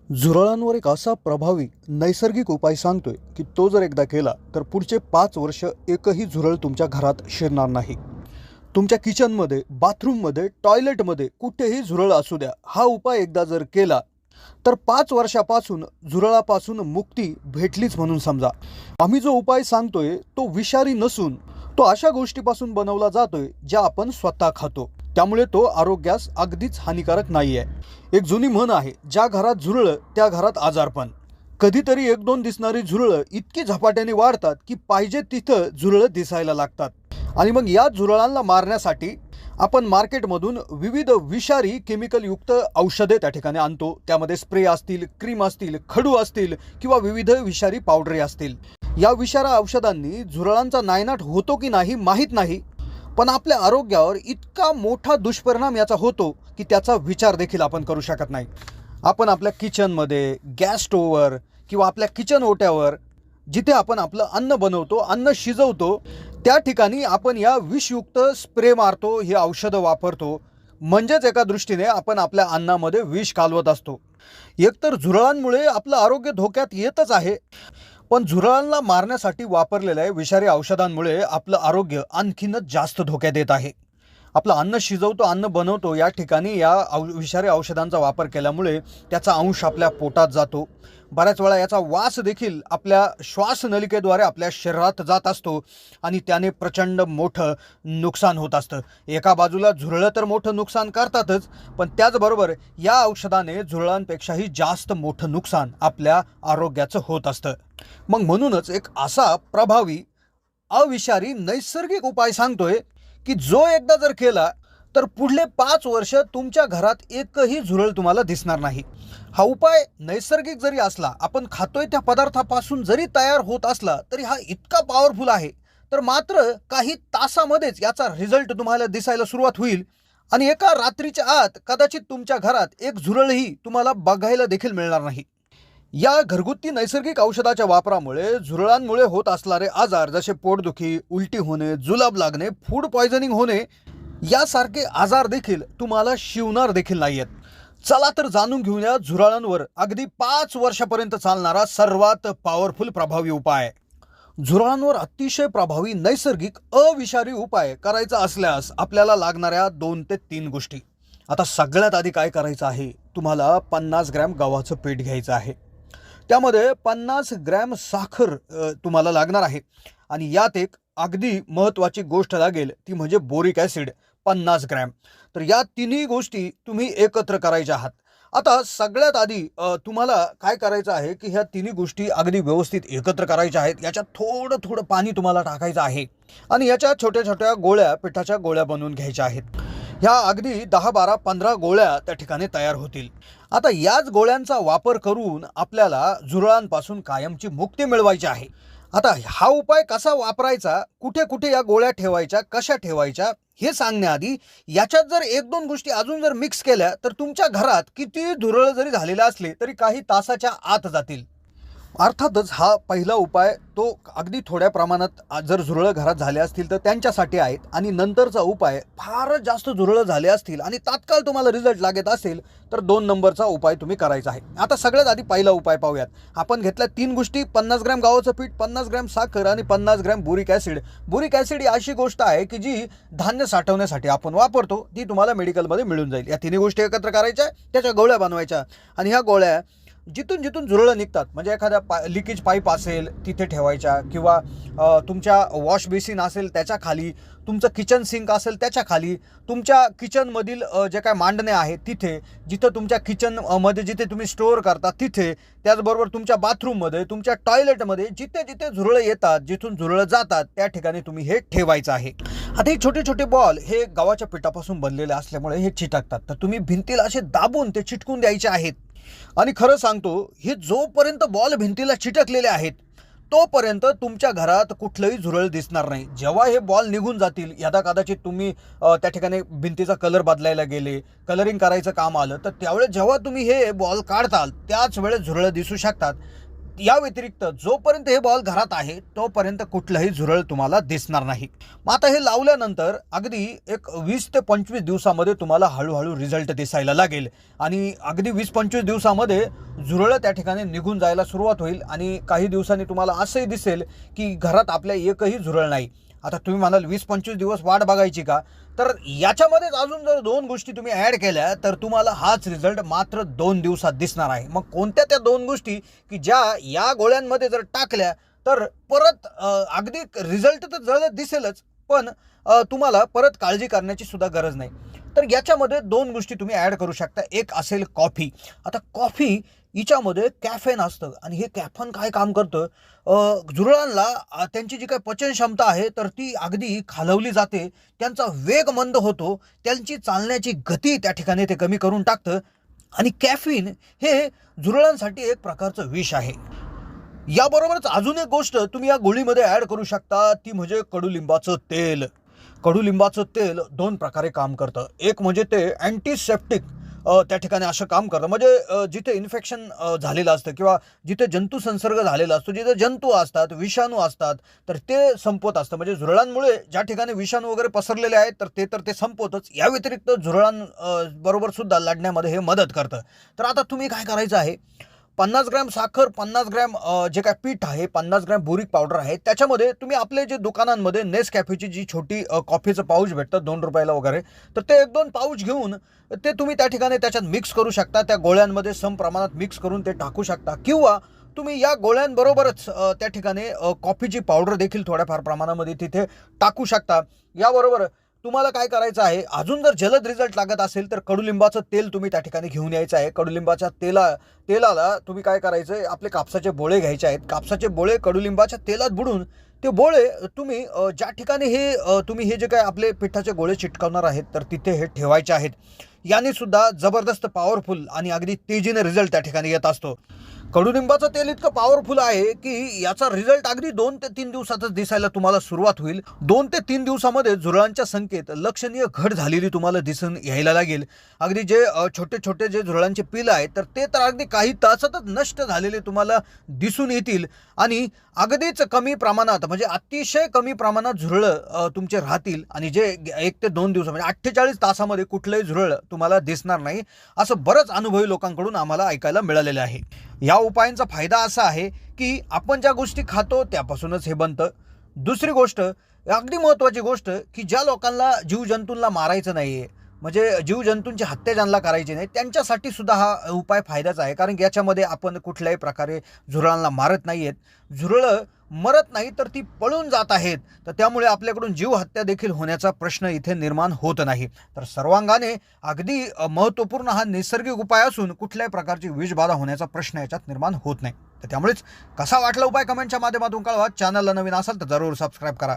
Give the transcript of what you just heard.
झुरळांवर एक असा प्रभावी नैसर्गिक उपाय सांगतोय की तो जर एकदा केला तर पुढचे 5 वर्ष एकही झुरळ तुमच्या घरात शिरणार नाही. तुमच्या किचनमध्ये, बाथरूममध्ये, टॉयलेटमध्ये कुठेही झुरळ असू द्या, हा उपाय एकदा जर केला तर 5 वर्षापासून झुरळापासून मुक्ती भेटलीच म्हणून समजा. आम्ही जो उपाय सांगतोय तो विषारी नसून तो अशा गोष्टीपासून बनवला जातोय ज्या आपण स्वतः खातो, त्यामुळे तो आरोग्यास अगदीच हानिकारक नाही आहे. एक जुनी म्हण आहे, ज्या घरात झुरळ त्या घरात आजारपण. कधीतरी एक दोन दिसणारी झुरळ इतकी झपाट्याने वाढतात की पाहिजे तिथं झुरळ दिसायला लागतात. आणि मग या झुरळांना मारण्यासाठी आपण मार्केटमधून विविध विषारी केमिकलयुक्त औषधे त्या ठिकाणी आणतो. त्यामध्ये स्प्रे असतील, क्रीम असतील, खडू असतील किंवा विविध विषारी पावडरी असतील. या विषारी औषधांनी झुरळांचा नायनाट होतो की नाही माहीत नाही, पण आपल्या आरोग्यावर इतका मोठा दुष्परिणाम याचा होतो की त्याचा विचार देखील आपण करू शकत नाही. आपण आपल्या किचनमध्ये, गॅस स्टोव्हवर किंवा आपल्या किचन ओट्यावर जिथे आपण आपलं अन्न बनवतो, अन्न शिजवतो, त्या ठिकाणी आपण या विषयुक्त स्प्रे मारतो, हे औषधं वापरतो. म्हणजेच एका दृष्टीने आपण आपल्या अन्नामध्ये विष कालवत असतो. एकतर झुरळांमुळे आपलं आरोग्य धोक्यात येतच आहे, पण झुरळांना मारण्यासाठी वापरलेल्या विषारी औषधांमुळे आपलं आरोग्य आणखीनच जास्त धोक्यात येत आहे. आपलं अन्न शिजवतो, अन्न बनवतो, या ठिकाणी या विषारी औषधांचा वापर केल्यामुळे त्याचा अंश आपल्या पोटात जातो. बऱ्याच वेळा याचा वास देखील आपल्या श्वासनलिकेद्वारे आपल्या शरीरात जात असतो आणि त्याने प्रचंड मोठं नुकसान होत असतं. एका बाजूला झुरळं तर मोठं नुकसान करतातच, पण त्याचबरोबर या औषधाने झुरळांपेक्षाही जास्त मोठं नुकसान आपल्या आरोग्याचं होत असतं. मग म्हणूनच एक असा प्रभावी अविषारी नैसर्गिक उपाय सांगतोय की जो एकदा जर केला तर पुढले 5 वर्ष तुमच्या घरात एकही झुरळ तुम्हाला दिसणार नाही. हा उपाय नैसर्गिक जरी असला, आपण खातोय त्या पदार्थापासून जरी तयार होत असला, तरी हा इतका पॉवरफुल आहे तर मात्र काही तासामध्येच याचा रिझल्ट तुम्हाला दिसायला सुरुवात होईल आणि एका रात्रीच्या आत कदाचित तुमच्या घरात एक झुरळही तुम्हाला बघायला देखील मिळणार नाही. या घरगुती नैसर्गिक औषधाच्या वापरामुळे झुरळांमुळे होत असणारे आजार जसे पोटदुखी, उलटी होणे, जुलाब लागणे, फूड पॉयझनिंग होणे यासारखे आजार देखील तुम्हाला शिवणार देखील नाहीयेत. चला तर जाणून घेऊया झुरळांवर अगदी 5 वर्षापर्यंत चालणारा सर्वात पॉवरफुल प्रभावी उपाय. झुरळांवर अतिशय प्रभावी नैसर्गिक अविषारी उपाय करायचा असल्यास आपल्याला लागणाऱ्या 2 ते 3 गोष्टी. आता सगळ्यात आधी काय करायचं आहे, तुम्हाला 50 ग्रॅम गव्हाचं पीठ घ्यायचं आहे. त्यामध्ये 50 ग्रॅम साखर तुम्हाला लागणार आहे आणि यात एक अगदी महत्त्वाची गोष्ट लागेल, ती म्हणजे बोरिक ॲसिड 50 ग्रॅम. तर या तिन्ही गोष्टी तुम्ही एकत्र करायच्या आहात. आता सगळ्यात आधी तुम्हाला काय करायचं आहे की ह्या तिन्ही गोष्टी अगदी व्यवस्थित एकत्र करायच्या आहेत. याच्यात थोडं थोडं पाणी तुम्हाला टाकायचं आहे आणि याच्या छोट्या छोट्या गोळ्या, पिठाच्या गोळ्या बनवून घ्यायच्या आहेत. ह्या अगदी 10, 12, 15 गोळ्या त्या ठिकाणी तयार होतील. आता याच गोळ्यांचा वापर करून आपल्याला झुरळांपासून कायमची मुक्ती मिळवायची आहे. आता हा उपाय कसा वापरायचा, कुठे कुठे या गोळ्या ठेवायच्या, कशा ठेवायच्या हे सांगण्याआधी याच्यात जर 1-2 गोष्टी अजून जर मिक्स केल्या तर तुमच्या घरात किती झुरळ जरी झालेले असले तरी काही तासाच्या आत जातील. अर्थातच हा पहिला उपाय तो अगदी थोड्या प्रमाणात जर झुरळं घरात झाले असतील तर त्यांच्यासाठी आहेत आणि नंतरचा उपाय फारच जास्त झुरळं झाले असतील आणि तात्काळ तुम्हाला रिझल्ट लागत असेल तर 2 नंबरचा उपाय तुम्ही करायचा आहे. आता सगळ्यात आधी पहिला उपाय पाहूयात. आपण घेतल्या 3 गोष्टी, 50 ग्रॅम गव्हाचं पीठ, 50 ग्रॅम साखर आणि 50 gram boric acid. Boric acid ही अशी गोष्ट आहे की जी धान्य साठवण्यासाठी आपण वापरतो, ती तुम्हाला मेडिकलमध्ये मिळून जाईल. या तिन्ही गोष्टी एकत्र करायच्या, त्याच्या गोळ्या बनवायच्या आणि ह्या गोळ्या जिथून जिथून झुरळं निघतात म्हणजे एखाद्या लिकेज पाईप असेल तिथे ठेवायच्या किंवा तुमच्या वॉश बेसिन असेल त्याच्या खाली, तुमचं किचन सिंक असेल त्याच्या खाली, तुमच्या किचनमधील जे काय मांडणे आहेत तिथे, जिथं तुमच्या किचनमध्ये जिथे तुम्ही स्टोअर करता तिथे, त्याचबरोबर तुमच्या बाथरूममध्ये, तुमच्या टॉयलेटमध्ये जिथे जिथे झुरळं येतात, जिथून झुरळं जातात त्या ठिकाणी तुम्ही हे ठेवायचं आहे. आता हे छोटे छोटे बॉल हे गव्हाच्या पिठापासून बनलेले असल्यामुळे हे चिटकतात, तर तुम्ही भिंतीला असे दाबून ते चिटकून द्यायचे आहेत. आणि खरं सांगतो, हे जोपर्यंत बॉल भिंतीला चिटकलेले आहेत तोपर्यंत तुमच्या घरात कुठलंही झुरळ दिसणार नाही. जेव्हा हे बॉल निघून जातील, यदा कदाचित तुम्ही त्या ठिकाणी भिंतीचा कलर बदलायला गेले, कलरिंग करायचं काम आलं, तर त्यावेळेस जेव्हा तुम्ही हे बॉल काढताल त्याच वेळेस झुरळं दिसू शकतात. या व्यतिरिक्त जोपर्यंत हे बॉल घरात आहे तोपर्यंत कुठलंही झुरळ तुम्हाला दिसणार नाही। मग आता हे लावल्यानंतर अगदी एक 20 ते 25 दिवसामध्ये तुम्हाला हळूहळू रिझल्ट दिसायला लागेल आणि अगदी 20-25 दिवसामध्ये झुरळ त्या ठिकाणी निघून जायला सुरुवात होईल आणि काही दिवसांनी तुम्हाला असंही दिसेल की घरात आपल्या एकही झुरळ नाही। आता तुम्ही म्हणाल 20-25 दिवस वाट बघायची का, तर याच्यामध्येच अजून जर 2 गोष्टी तुम्ही ॲड केल्या तर तुम्हाला हाच रिझल्ट मात्र 2 दिवसात दिसणार आहे। मग कोणत्या त्या 2 गोष्टी की ज्या या गोळ्यांमध्ये जर टाकल्या तर परत अगदी रिझल्ट तर जळ दिसेलच, पण तुम्हाला परत काळजी करण्याची सुद्धा गरज नाही। तर याच्यामध्ये 2 गोष्टी तुम्ही ॲड करू शकता। एक असेल कॉफी। आता कॉफी हिच्यामध्ये कॅफेन असतं आणि हे कॅफेन काय काम करतं, झुरळांना त्यांची जी काही पचन क्षमता आहे तर ती अगदी खालवली जाते, त्यांचा वेग मंद होतो, त्यांची चालण्याची गती त्या ठिकाणी ते कमी करून टाकतं आणि कॅफीन हे झुरळांसाठी एक प्रकारचं विष आहे। याबरोबरच अजून एक गोष्ट तुम्ही या गोळीमध्ये ॲड करू शकता, ती म्हणजे कडुलिंबाचं तेल। कडुलिंबाचं तेल 2 प्रकारे काम करतं। एक म्हणजे ते अँटीसेप्टिक त्या ठिकाणी असं काम करतं, म्हणजे जिथे इन्फेक्शन झालेलं असतं किंवा जिथे जंतू संसर्ग झालेला असतो, जिथे जंतू असतात, विषाणू असतात, तर ते संपवत असतं। म्हणजे झुरळांमुळे ज्या ठिकाणी विषाणू वगैरे पसरलेले आहेत तर ते संपवतच। या व्यतिरिक्त बरोबर सुद्धा लढण्यामध्ये हे मदत करतं। तर आता तुम्ही काय करायचं आहे, 50 ग्रॅम साखर, 50 ग्रॅम जे काय पीठ आहे, 50 ग्रॅम बोरिक पावडर आहे, त्याच्यामध्ये तुम्ही आपले जे दुकानांमध्ये नेसकॅफेची जी छोटी कॉफीचं पाऊच भेटतं 2 रुपयाला वगैरे, तर ते 1-2 पाऊच घेऊन ते तुम्ही त्या ठिकाणी त्याच्यात मिक्स करू शकता। त्या गोळ्यांमध्ये सम प्रमाणात मिक्स करून ते टाकू शकता किंवा तुम्ही या गोळ्यांबरोबरच त्या ठिकाणी कॉफीची पावडर देखील थोड्याफार प्रमाणामध्ये तिथे टाकू शकता। याबरोबर तुम्हाला काय करायचं आहे, अजून जर जलद रिझल्ट लागत असेल तर कडुलिंबाचं तेल तुम्ही त्या ठिकाणी घेऊन यायचं आहे। कडुलिंबाच्या तेलाला तुम्ही काय करायचं आहे, आपले कापसाचे बोळे घ्यायचे आहेत। कापसाचे बोळे कडुलिंबाच्या तेलात बुडून ते बोळे तुम्ही ज्या ठिकाणी तुम्ही हे जे काय आपले पिठाचे गोळे चिटकवणार आहेत तर तिथे हे ठेवायचे आहेत। याने सुद्धा जबरदस्त पॉवरफुल आणि अगदी तेजीने रिझल्ट त्या ठिकाणी येत असतो। कडुलिंबाचं तेल इतकं पॉवरफुल आहे की याचा रिझल्ट अगदी 2 ते 3 दिवसातच दिसायला तुम्हाला सुरुवात होईल। 2 ते 3 दिवसामध्ये झुरळांच्या संख्येत लक्षणीय घट झालेली तुम्हाला दिसून यायला लागेल। अगदी जे छोटे छोटे जे झुरळांचे पिलं आहेत तर अगदी काही तासातच नष्ट झालेले तुम्हाला दिसून येतील आणि अगदीच कमी प्रमाणात, म्हणजे अतिशय कमी प्रमाणात झुरळं तुमचे राहतील आणि जे 1 ते 2 दिवस म्हणजे 48 तासामध्ये कुठलंही झुरळ तुम्हाला दिसणार नाही, असं बरंच अनुभवी लोकांकडून आम्हाला ऐकायला मिळालेलं आहे। या उपायांचा फायदा असा आहे की आपण ज्या गोष्टी खातो त्यापासूनच हे बनतं। दुसरी गोष्ट, अगदी महत्त्वाची गोष्ट, की ज्या लोकांना जीवजंतूंना मारायचं नाहीये, म्हणजे जीवजंतूंची हत्या ज्यांना करायची नाही, त्यांच्यासाठी सुद्धा हा उपाय फायद्याचा आहे। कारण याच्यामध्ये आपण कुठल्याही प्रकारे झुरळांना मारत नाहीयेत, झुरळं मरत नाही तर ती पळून जात आहेत, तर त्यामुळे आपल्याकडून जीव हत्या देखील होण्याचा प्रश्न इथे निर्माण होत नाही। तर सर्वांगाने अगदी महत्त्वपूर्ण हा नैसर्गिक उपाय असून कुठल्याही प्रकारची विषबाधा होण्याचा प्रश्न याच्यात निर्माण होत नाही। तर त्यामुळेच कसा वाटला उपाय कमेंटच्या माध्यमातून कळवा। चॅनलला नवीन असाल तर जरूर सबस्क्राईब करा।